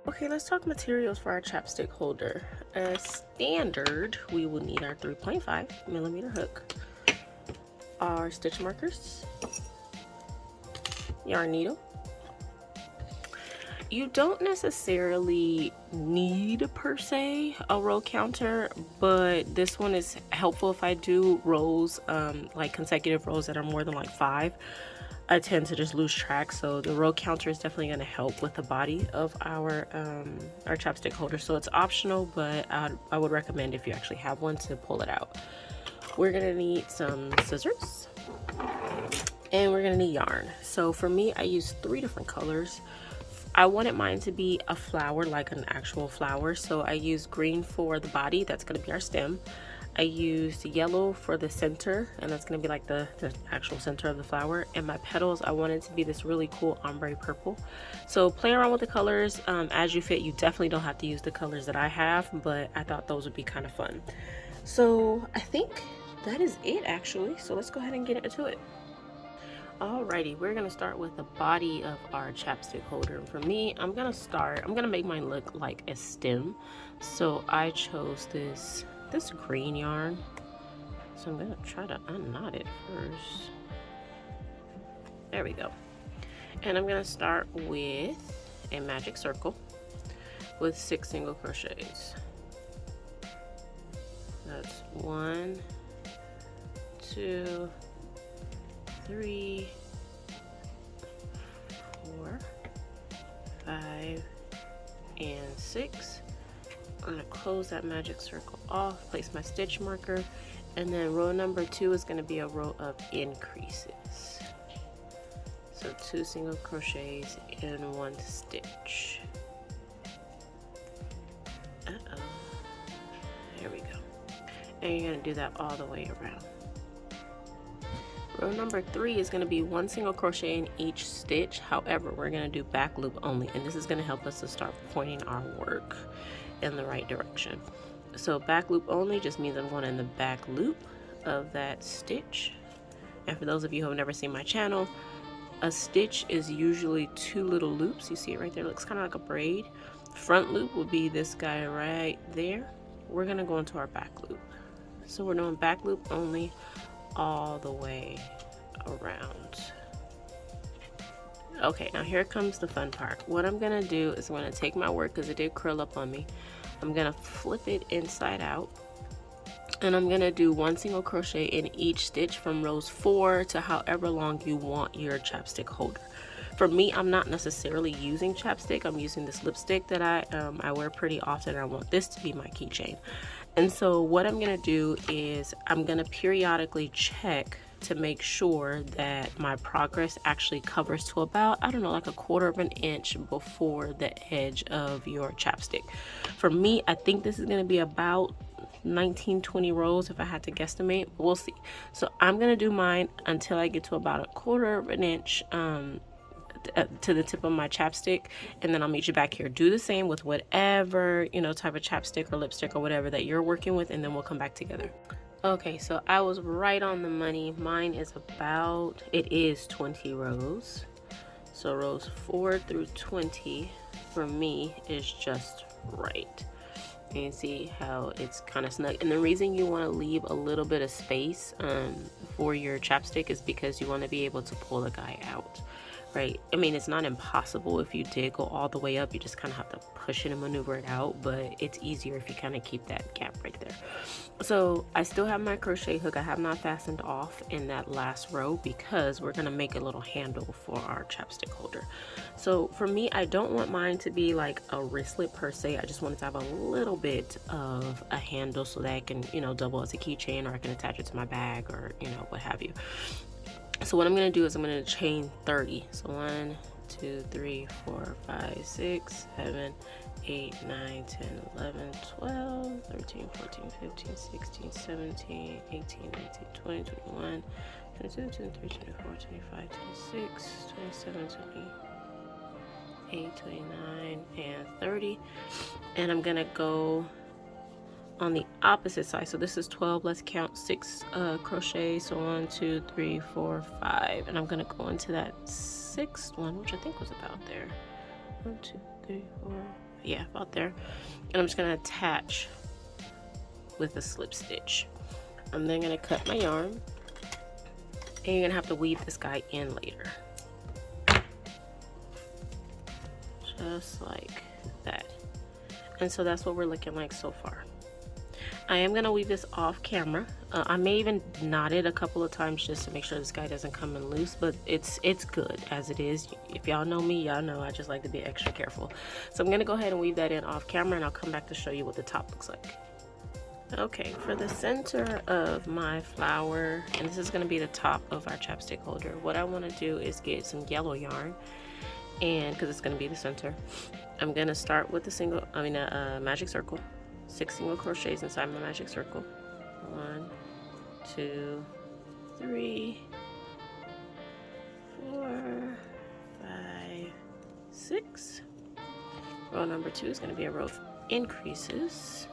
Okay, let's talk materials for our chapstick holder. As standard, we will need our 3.5mm hook, our stitch markers, yarn needle. You don't necessarily need, per se, a row counter, but this one is helpful if I do rows, like consecutive rows that are more than like 5. I tend to just lose track, so the row counter is definitely going to help with the body of our chapstick holder. So it's optional, but I would recommend, if you actually have one, to pull it out. We're going to need some scissors, and we're going to need yarn. So for me, I use 3 different colors. I wanted mine to be a flower, like an actual flower, so I use green for the body. That's going to be our stem. I used yellow for the center, and that's going to be like the actual center of the flower. And my petals, I wanted to be this really cool ombre purple. So play around with the colors as you fit. You definitely don't have to use the colors that I have, but I thought those would be kind of fun. So I think that is it, actually. So let's go ahead and get into it. Alrighty, we're gonna start with the body of our chapstick holder. For me, I'm gonna make mine look like a stem. So I chose this green yarn. So I'm gonna try to unknot it first. There we go. And I'm gonna start with a magic circle with 6 single crochets. That's 1, 2, 3, 4, 5, and 6. I'm going to close that magic circle off, place my stitch marker, and then row number 2 is going to be a row of increases. So 2 single crochets in 1 stitch. There we go. And you're going to do that all the way around. Row number 3 is going to be 1 single crochet in each stitch. However, we're going to do back loop only, and this is going to help us to start pointing our work in the right direction. So back loop only just means I'm going in the back loop of that stitch. And for those of you who have never seen my channel, a stitch is usually 2 little loops. You see it right there, it looks kind of like a braid. Front loop will be this guy right there. We're going to go into our back loop. So we're doing back loop only all the way around. Okay, now here comes the fun part. What I'm gonna do is I'm gonna take my work, because it did curl up on me. I'm gonna flip it inside out, and I'm gonna do 1 single crochet in each stitch from rows 4 to however long you want your chapstick holder. For me, I'm not necessarily using chapstick. I'm using this lipstick that I wear pretty often. I want this to be my keychain. And so what I'm gonna do is I'm gonna periodically check to make sure that my progress actually covers to about, I don't know, like 1/4 of an inch before the edge of your chapstick. For me, I think this is gonna be about 19-20 rows if I had to guesstimate. We'll see. So I'm gonna do mine until I get to about 1/4 of an inch to the tip of my chapstick, and then I'll meet you back here. Do the same with whatever, you know, type of chapstick or lipstick or whatever that you're working with, and then we'll come back together. Okay, so I was right on the money. Mine is it is 20 rows. So rows 4 through 20 for me is just right. You can see how it's kind of snug, and the reason you want to leave a little bit of space for your chapstick is because you want to be able to pull the guy out, right? I mean, it's not impossible. If you did go all the way up, you just kind of have to push it and maneuver it out, but it's easier if you kind of keep that gap right there. So I still have my crochet hook. I have not fastened off in that last row because we're going to make a little handle for our chapstick holder. So for me, I don't want mine to be like a wristlet per se. I just want it to have a little bit of a handle so that I can, you know, double as a keychain, or I can attach it to my bag, or, you know, what have you. So what I'm going to do is I'm going to chain 30. So 1, 2, 3, 4, 5, 6, 7, 8, 9, 10, 11, 12, 13, 14, 15, 16, 17, 18, 19, 20, 21, 22, 23, 24, 25, 26, 27, 28, 29, and 30. And I'm going to go on the opposite side. So this is 12. Let's count 6 crochets. So 1, 2, 3, 4, 5, and I'm gonna go into that 6th one, which I think was about there. 1, 2, 3, 4, yeah, about there. And I'm just gonna attach with a slip stitch. I'm then gonna cut my yarn, and you're gonna have to weave this guy in later. Just like that. And so that's what we're looking like so far. I am gonna weave this off camera. I may even knot it a couple of times just to make sure this guy doesn't come in loose, but it's good as it is. If y'all know me, y'all know I just like to be extra careful. So I'm gonna go ahead and weave that in off camera, and I'll come back to show you what the top looks like. Okay, for the center of my flower, and this is gonna be the top of our chapstick holder, what I wanna do is get some yellow yarn, and because it's gonna be the center, I'm gonna start with a magic circle. 6 single crochets inside my magic circle. 1, 2, 3, 4, 5, 6. Row number 2 is going to be a row of increases.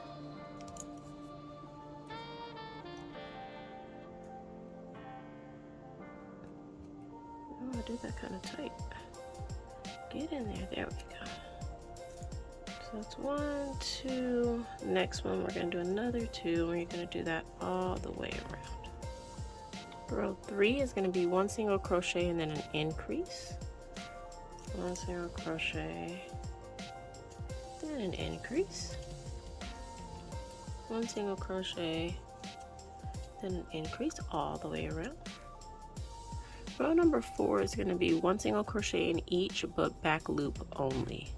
Oh, I did that kind of tight. Get in there. There we go. So that's 1, 2. Next one, we're going to do another 2, and we're going to do that all the way around. Row 3 is going to be 1 single crochet and then an increase. 1 single crochet, then an increase. 1 single crochet, then an increase all the way around. Row number 4 is going to be 1 single crochet in each, but back loop only.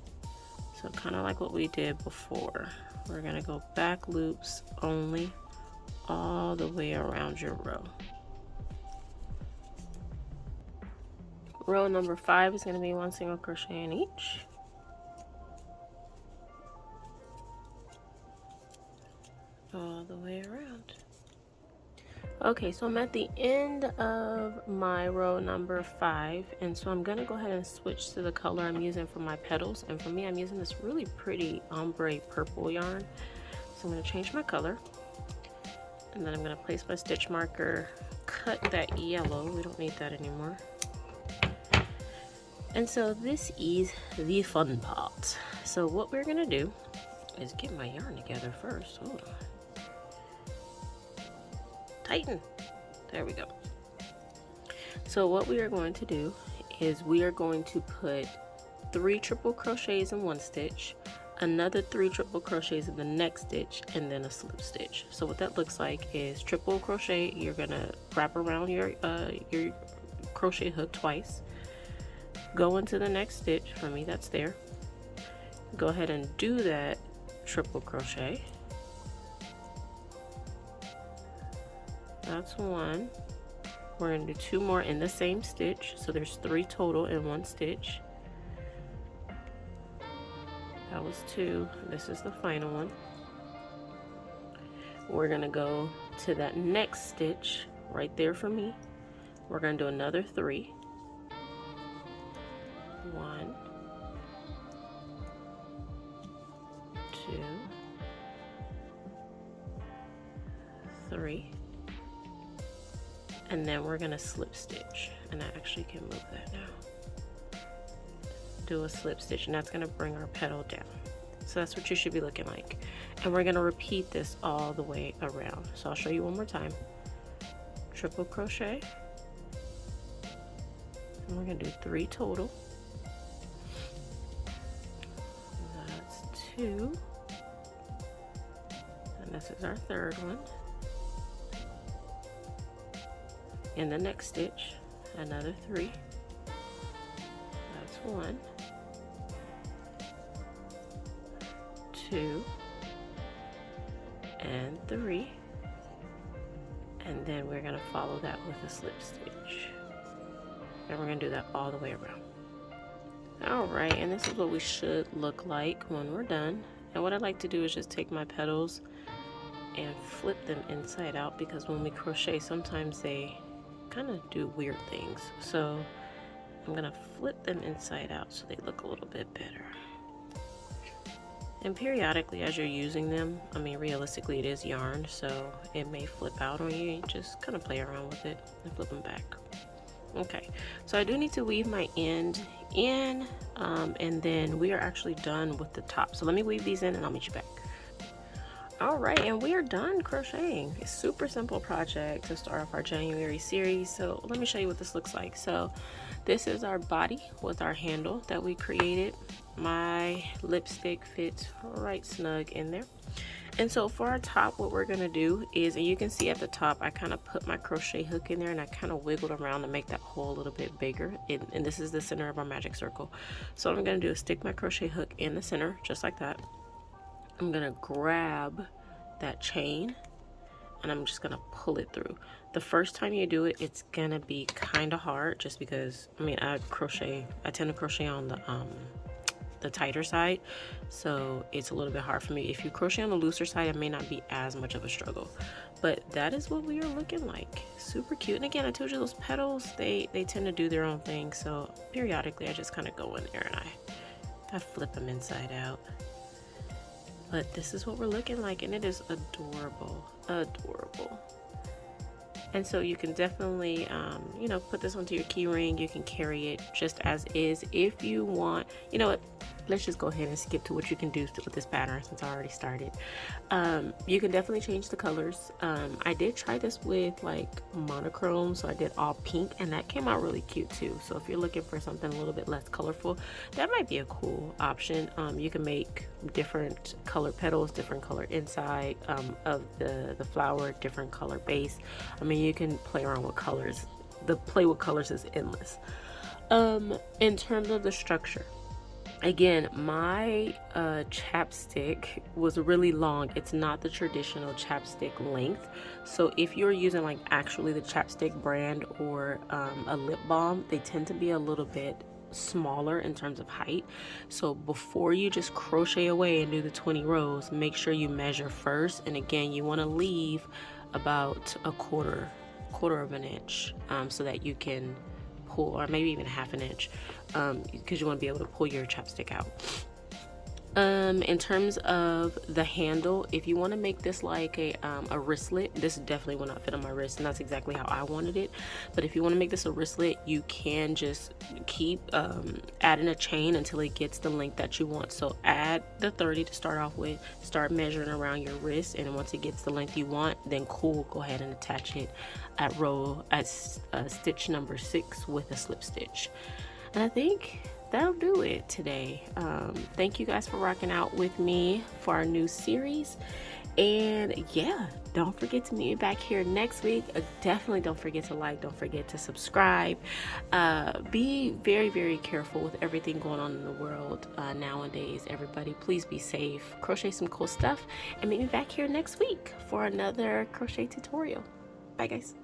So kind of like what we did before. We're going to go back loops only all the way around your row. Row number 5 is going to be 1 single crochet in each. All the way around. Okay, so I'm at the end of my row number 5, and so I'm gonna go ahead and switch to the color I'm using for my petals. And for me, I'm using this really pretty ombre purple yarn. So I'm gonna change my color, and then I'm gonna place my stitch marker, cut that yellow. We don't need that anymore. And so this is the fun part. So what we're gonna do is get my yarn together first. Hold on. Tighten. There we go. So what we are going to do is we are going to put 3 triple crochets in one stitch, another 3 triple crochets in the next stitch, and then a slip stitch. So what that looks like is triple crochet. You're gonna wrap around your crochet hook twice, go into the next stitch. For me, that's there. Go ahead and do that triple crochet. That's 1. We're going to do 2 more in the same stitch, so there's 3 total in one stitch. That was 2. This is the final one. We're going to go to that next stitch right there for me. We're going to do another 3. 1, 2, 3. And then we're gonna slip stitch, and I actually can move that now. Do a slip stitch, and that's gonna bring our petal down. So that's what you should be looking like. And we're gonna repeat this all the way around. So I'll show you one more time. Triple crochet, and we're gonna do 3 total. That's 2, and this is our 3rd one. In the next stitch, another 3. That's 1, 2, and 3. And then we're going to follow that with a slip stitch. And we're going to do that all the way around. Alright, and this is what we should look like when we're done. And what I like to do is just take my petals and flip them inside out, because when we crochet, sometimes they kind of do weird things. So I'm gonna flip them inside out so they look a little bit better. And periodically, as you're using them, I mean, realistically it is yarn, so it may flip out on you. You just kind of play around with it and flip them back. Okay, so I do need to weave my end in, and then we are actually done with the top. So let me weave these in and I'll meet you back. All right, and we are done crocheting. It's a super simple project to start off our January series. So let me show you what this looks like. So this is our body with our handle that we created. My lipstick fits right snug in there. And so for our top, what we're gonna do is, and you can see at the top, I kind of put my crochet hook in there and I kind of wiggled around to make that hole a little bit bigger. And this is the center of our magic circle. So what I'm gonna do is stick my crochet hook in the center, just like that. I'm gonna grab that chain and I'm just gonna pull it through. The first time you do it, it's gonna be kind of hard, just because I tend to crochet on the tighter side, so it's a little bit hard for me. If you crochet on the looser side, it may not be as much of a struggle, but that is what we are looking like. Super cute. And again, I told you those petals, they tend to do their own thing, so periodically I just kind of go in there and I flip them inside out. But this is what we're looking like, and it is adorable, adorable. And so you can definitely, you know, put this onto your key ring. You can carry it just as is. If you want, you know what, let's just go ahead and skip to what you can do with this pattern since I already started. You can definitely change the colors. I did try this with like monochrome, so I did all pink, and that came out really cute too. So if you're looking for something a little bit less colorful, that might be a cool option. You can make different color petals, different color inside of the flower, different color base. I mean, you can play around with colors. The play with colors is endless. In terms of the structure, again, my chapstick was really long. It's not the traditional chapstick length. So if you're using like actually the chapstick brand or a lip balm, they tend to be a little bit smaller in terms of height. So before you just crochet away and do the 20 rows, make sure you measure first. And again, you want to leave about a quarter of an inch, so that you can pull, or maybe even half an inch, because you want to be able to pull your chapstick out. In terms of the handle, if you want to make this like a wristlet, this definitely will not fit on my wrist, and that's exactly how I wanted it. But if you want to make this a wristlet, you can just keep adding a chain until it gets the length that you want. So add the 30 to start off with, start measuring around your wrist, and once it gets the length you want, then cool, go ahead and attach it at stitch number 6 with a slip stitch. And I think that'll do it today. Thank you guys for rocking out with me for our new series. And yeah, don't forget to meet me back here next week. Definitely don't forget to like, don't forget to subscribe. Be very, very careful with everything going on in the world nowadays. Everybody, please be safe. Crochet some cool stuff, and meet me back here next week for another crochet tutorial. Bye guys.